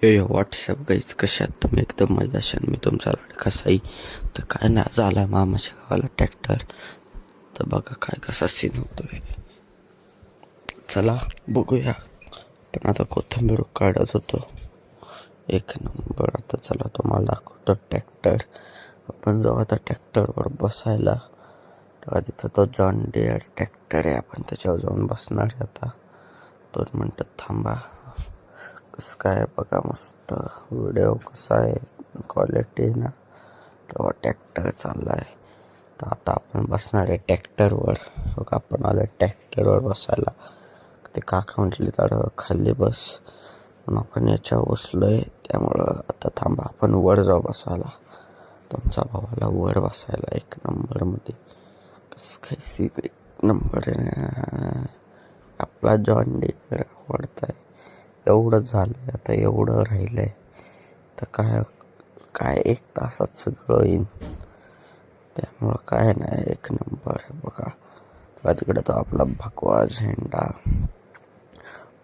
यो यो WhatsApp guys, कशा आहात तुम्ही? एकदम मजा असाल. मी तुमचा लाडका साई. तर काय नाही झालं मामाच्या गावाला ट्रॅक्टर. तर बघा काय कसा सीन होतोय. चला बघूया. पण आता कोथिंबीर काढत होतो. एक नंबर. आता चला तुम्हाला दाखवतो ट्रॅक्टर. आपण जाऊ आता ट्रॅक्टरवर बसायला. तेव्हा तिथं तो जॉन डिअर ट्रॅक्टर आहे. आपण त्याच्यावर जाऊन बसणार आहे आता. 2 मिनटं थांबा. कसं काय बघा, मस्त व्हिडिओ कसा आहे, क्वालिटी ना. तेव्हा ट्रॅक्टर चालला आहे. तर आता आपण बसणार आहे ट्रॅक्टरवर. बघा आपण आलं ट्रॅक्टरवर बसायला. ते काका म्हटले तर खाली बस, पण आपण याच्यावर बसलो आहे. त्यामुळं आता थांबा, आपण वर जाऊ बसायला. तुमचा भावाला वर बसायला 1 नंबरमध्ये. कसं काय सीन 1 नंबर आहे. आपला जॉन डिअर आवडत आहे. एवढं झालं आता, एवढं राहिलं आहे. तर काय काय 1 तासात सगळं येईन. त्यामुळं काय नाही, 1 नंबर बघा. तेव्हा तिकडे तो आपला भगवा झेंडा.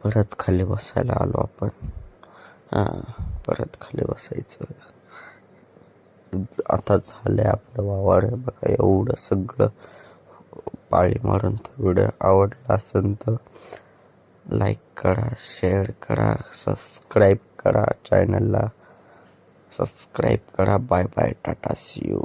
परत खाली बसायला आलो आपण. परत खाली बसायचं. आता झालंय आपलं वावर आहे बघा. एवढं सगळं पाळी मारून. तर व्हिडिओ आवडला असेल तर लाईक करा, शेअर करा, सबस्क्राईब करा, चॅनलला सबस्क्राईब करा. Bye bye, tata, see you.